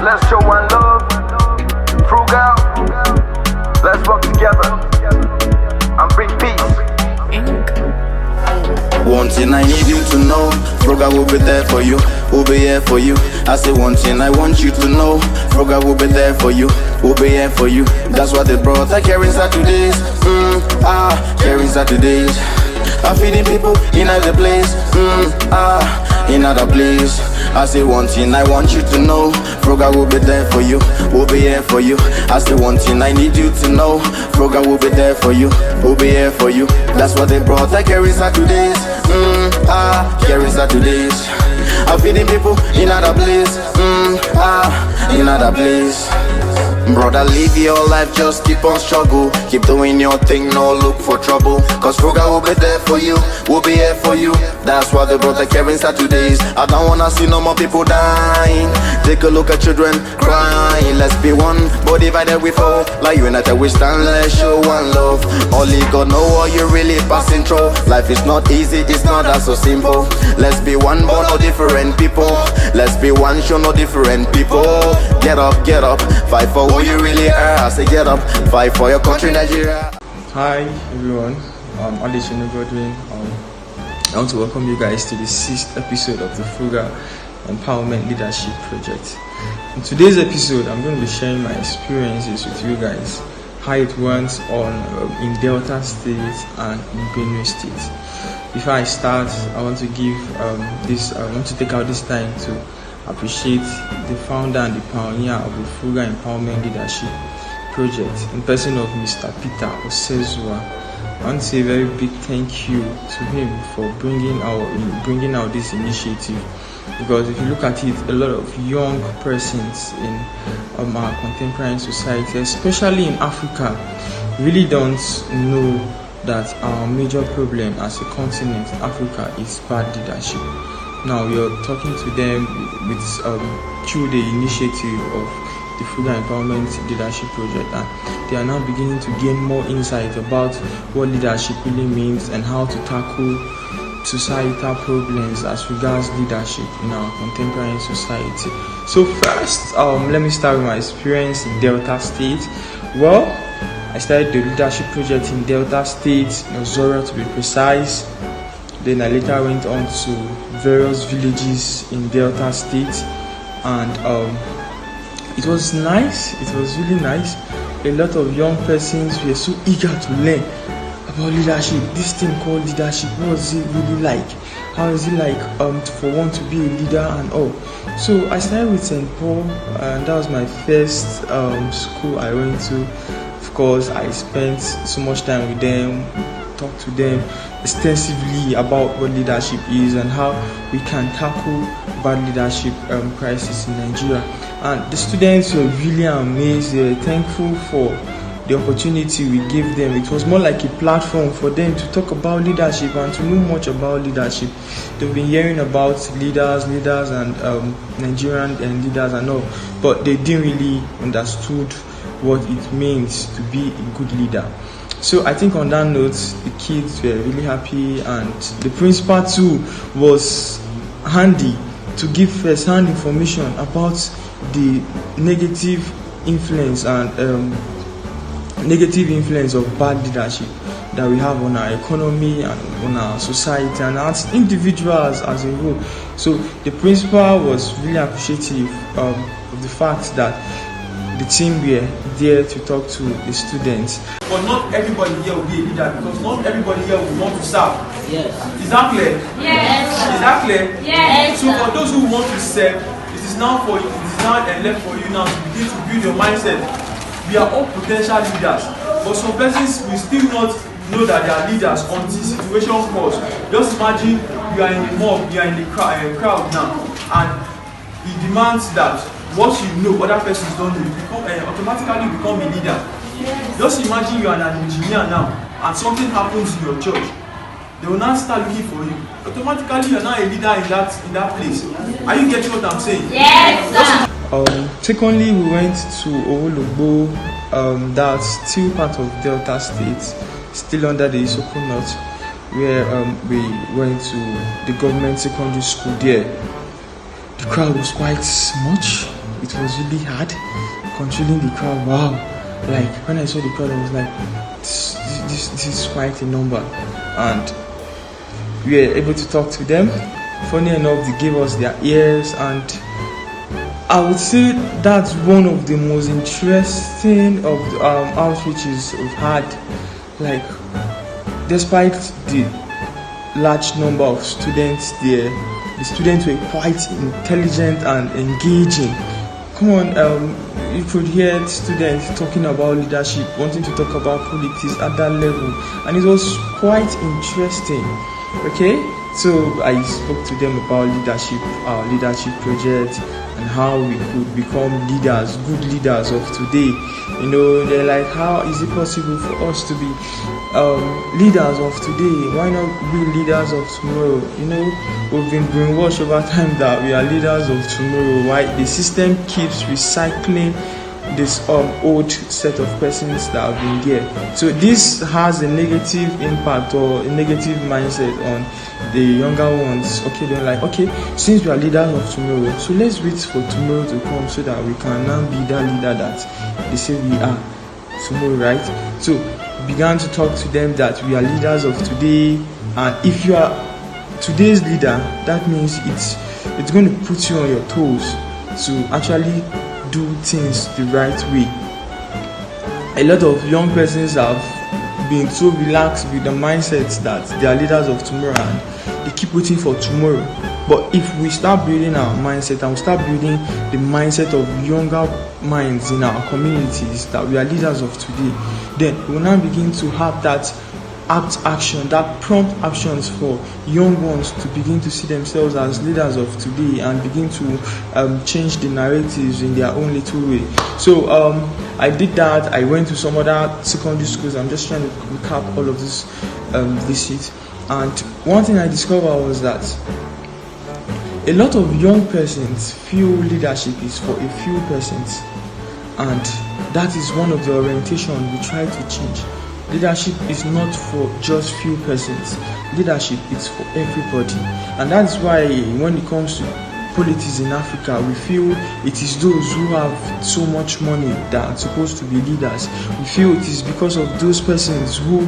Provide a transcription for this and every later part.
Let's show one love. Frugal. Let's work together and bring peace. One thing I need you to know, Frugal will be there for you, will be here for you. I say one thing I want you to know, Frugal will be there for you, will be here for you. That's what they brought, like caring Saturdays, caring Saturdays. I'm feeding people in other place, in other place. I say one thing I want you to know, Frugal will be there for you, will be here for you. I say one thing I need you to know, Frugal will be there for you, will be here for you. That's what they brought, like caring Saturdays, caring Saturdays. I'm feeding people in other place, in other place. Brother, live your life, just keep on struggle. Keep doing your thing, no look for trouble. Cause Frugal will be there for you, will be here for you. That's why they brought the caring Saturdays. I don't wanna see no more people dying. Take a look at children crying. Let's be one, but divided we fall. Like united we stand, let's show one love. Only God know what you're really passing through. Life is not easy, it's not that so simple. Let's be one, but no different people. Let's be one, show no different people. Get up, fight for who you really are. I say get up, fight for your country, Nigeria. Hi everyone, Alechenu Godwin. I want to welcome you guys to the 6th episode of the Frugal Empowerment Leadership Project. In today's episode, I'm going to be sharing my experiences with you guys, how it went on in Delta State and in Benue State. Before I start, I want to give I want to take out this time to appreciate the founder and the pioneer of the Frugal Empowerment Leadership Project, in person of Mr. Peter Osezua. I want to say a very big thank you to him for bringing out this initiative, because if you look at it, a lot of young persons in our contemporary society, especially in Africa, really don't know that our major problem as a continent, Africa, is bad leadership. Now we are talking to them through the initiative of the Frugal Empowerment Leadership Project, and they are now beginning to gain more insight about what leadership really means and how to tackle societal problems as regards leadership in our contemporary society. So first, let me start with my experience in Delta State. Well, I started the leadership project in Delta State, in Ozora to be precise. Then I later went on to various villages in Delta State, and it was nice. It was really nice. A lot of young persons were so eager to learn about leadership. This thing called leadership, what is it really like? How is it like for one to be a leader and all? So I started with St. Paul, and that was my first school I went to. Of course, I spent so much time with them, talked to them extensively about what leadership is and how we can tackle bad leadership crisis in Nigeria. And the students were really amazed. They were thankful for the opportunity we gave them. It was more like a platform for them to talk about leadership and to know much about leadership. They've been hearing about leaders and Nigerian and leaders and all, but they didn't really understood what it means to be a good leader. So I think on that note, the kids were really happy, and the principal too was handy to give first-hand information about the negative influence of bad leadership that we have on our economy and on our society and as individuals as a whole. So the principal was really appreciative of the fact that the team were there to talk to the students. But not everybody here will be a leader, because not everybody here will want to serve. Yes. Is that clear? Yes. Is that clear? Yes. So for those who want to serve, it is now left for you now to begin to build your mindset. We are all potential leaders, but some persons will still not know that they are leaders until situation calls. Just imagine you are in the mob, you are in the crowd now, and it demands that what you know other persons don't know, you automatically become a leader. Yes. Just imagine you are an engineer now and something happens in your church. They will now start looking for you. Automatically you are now a leader in that place. Are you getting what I'm saying? Yes, sir. Secondly, we went to Owologbo, that's still part of Delta State, still under the Isoko North, where we went to the government secondary school there. The crowd was quite much. it was really hard controlling the crowd. Wow, like when I saw the crowd, I was like, this is quite a number, and we were able to talk to them. Funny enough, they gave us their ears, and I would say that's one of the most interesting of the outreaches we've had. Like, despite the large number of students there, the students were quite intelligent and engaging. Come on, you could hear students talking about leadership, wanting to talk about politics at that level, and it was quite interesting. Okay, so I spoke to them about leadership, our leadership project, and how we could become leaders, good leaders of today. You know, they're like, how is it possible for us to be leaders of today? Why not be leaders of tomorrow? You know, we've been brainwashed over time that we are leaders of tomorrow. Why the system keeps recycling this old set of persons that have been there. So this has a negative impact or a negative mindset on the younger ones. Okay, they're like, okay, since we are leaders of tomorrow, so let's wait for tomorrow to come so that we can now be that leader that they say we are tomorrow, right? So began to talk to them that we are leaders of today, and if you are today's leader, that means it's going to put you on your toes to actually do things the right way. A lot of young persons have been so relaxed with the mindset that they are leaders of tomorrow and they keep waiting for tomorrow. But if we start building our mindset and we start building the mindset of younger minds in our communities that we are leaders of today, then we will now begin to have that action, that prompt actions for young ones to begin to see themselves as leaders of today and begin to change the narratives in their own little way. So I did that. I went to some other secondary schools. I'm just trying to recap all of this visit. And one thing I discovered was that a lot of young persons feel leadership is for a few persons, and that is one of the orientation we try to change. Leadership is not for just few persons. Leadership is for everybody. And that's why when it comes to politics in Africa, we feel it is those who have so much money that are supposed to be leaders. We feel it is because of those persons who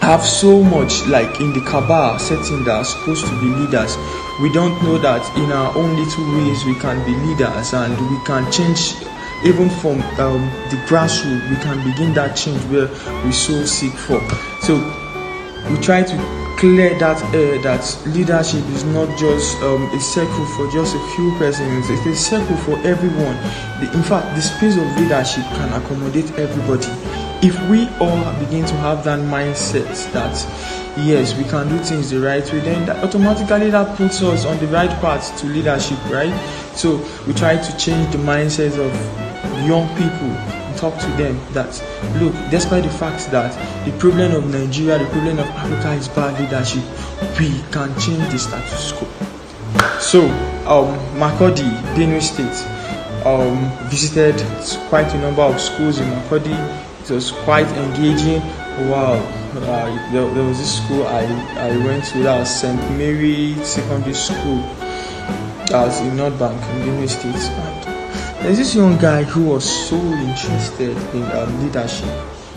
have so much, like in the cabal setting, that are supposed to be leaders. We don't know that in our own little ways we can be leaders, and we can change. Even from the grassroots, we can begin that change where we so seek for. So we try to clear that air that leadership is not just a circle for just a few persons. It's a circle for everyone. In fact, the space of leadership can accommodate everybody. If we all begin to have that mindset that yes, we can do things the right way, then that automatically that puts us on the right path to leadership, right? So we try to change the mindset of young people and talk to them that, look, despite the fact that the problem of Nigeria, the problem of Africa is bad leadership, we can change the status quo. So Makurdi, Benue State, visited quite a number of schools in Makurdi. It was quite engaging. Wow, there was this school I went to, that was St. Mary Secondary School. That was in North Bank in Benue State. There's this young guy who was so interested in leadership.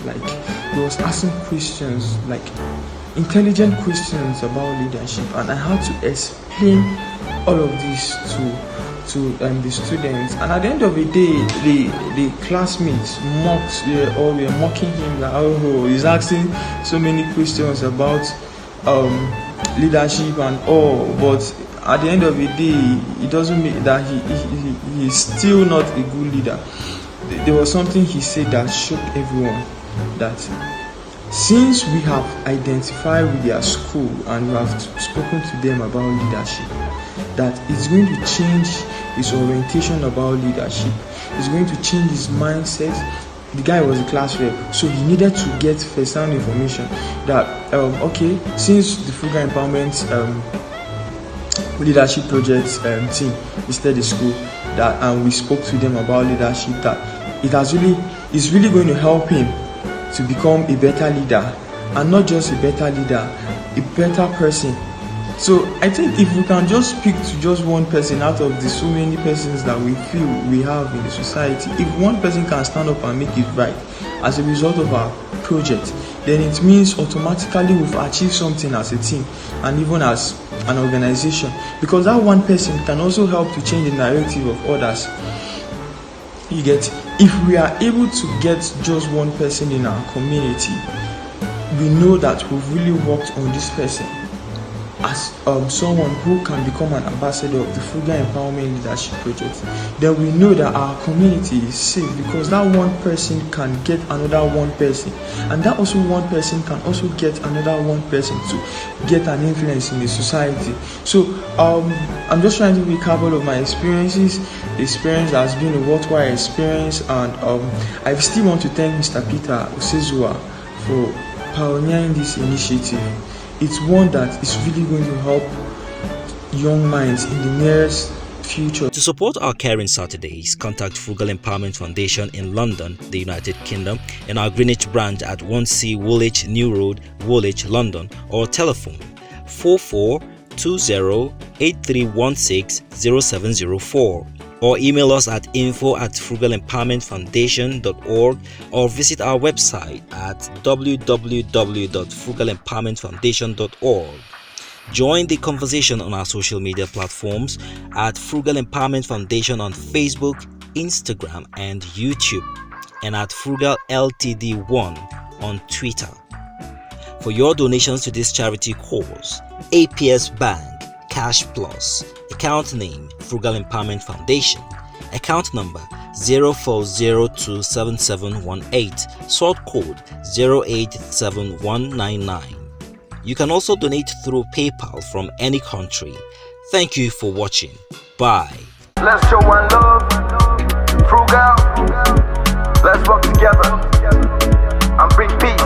Like, he was asking questions, like intelligent questions about leadership, and I had to explain all of this to the students. And at the end of the day, the classmates were mocking him, like, oh, he's asking so many questions about leadership and all, but at the end of the day, it doesn't mean that he is still not a good leader. There was something he said that shocked everyone, that since we have identified with their school and we have spoken to them about leadership, that it's going to change his orientation about leadership. It's going to change his mindset. The guy was a class rep, so he needed to get first-hand information that okay, since the Frugal Empowerment Leadership Project team visited the school, that and we spoke to them about leadership, that it's really going to help him to become a better leader, and not just a better leader, a better person. So I think if we can just speak to just one person out of the so many persons that we feel we have in the society, if one person can stand up and make it right as a result of our project, then it means automatically we've achieved something as a team and even as an organization, because that one person can also help to change the narrative of others. You get, if we are able to get just one person in our community, we know that we've really worked on this person as someone who can become an ambassador of the Frugal Empowerment Leadership Project. Then we know that our community is safe, because that one person can get another one person, and that also one person can also get another one person to get an influence in the society. So I'm just trying to recap all of my experiences. The experience has been a worthwhile experience, and I still want to thank Mr. Peter Osezua for pioneering this initiative. It's one that is really going to help young minds in the nearest future. To support our Caring Saturdays, contact Frugal Empowerment Foundation in London, the United Kingdom, and our Greenwich branch at 1C Woolwich New Road, Woolwich, London, or telephone 4420-8316-0704, or email us at info@frugalempowermentfoundation.org, or visit our website at www.frugalempowermentfoundation.org. Join the conversation on our social media platforms at Frugal Empowerment Foundation on Facebook, Instagram, and YouTube, and at Frugal LTD1 on Twitter. For your donations to this charity cause, APS Bank, Cash Plus, account name Frugal Empowerment Foundation, account number 04027718, sort code 087199. You can also donate through PayPal from any country. Thank you for watching. Bye. Let's show one love. Frugal. Let's work together and bring peace.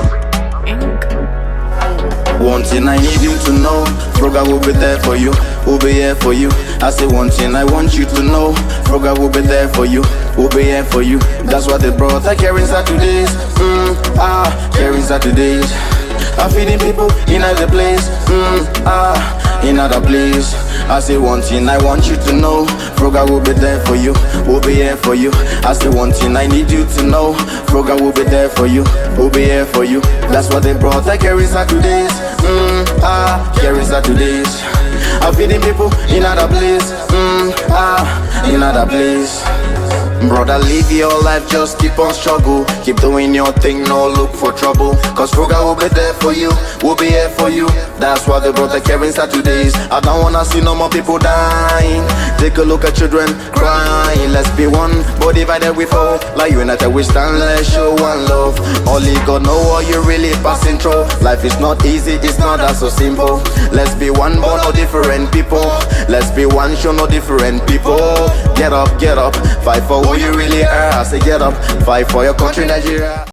One thing I need you to know, Frugal will be there for you, will be here for you. I say one thing I want you to know, Frugal will be there for you, will be here for you. That's what they brought our Caring Saturdays, Caring Saturdays. I'm feeding people in other place, in other place. I say one thing I want you to know, Frugal will be there for you, will be here for you. I say one thing I need you to know, Frugal will be there for you, will be here for you. That's what they brought our Caring Saturdays, Caring Saturdays. I'm feeding people in other place, in other place. Brother, live your life, just keep on struggle. Keep doing your thing, no look for trouble. Cause Frugal will be there for you, will be here for you. That's why they brought the Caring Saturdays. I don't wanna see no more people dying. Take a look at children crying. Let's be one, but divided we fall. Like united we stand, let's show one love. Only God know what you're really passing through. Life is not easy, it's not that so simple. Let's be one, but no different people. Let's be one, show no different people. Get up, fight for who you really are. I say get up, fight for your country, Nigeria.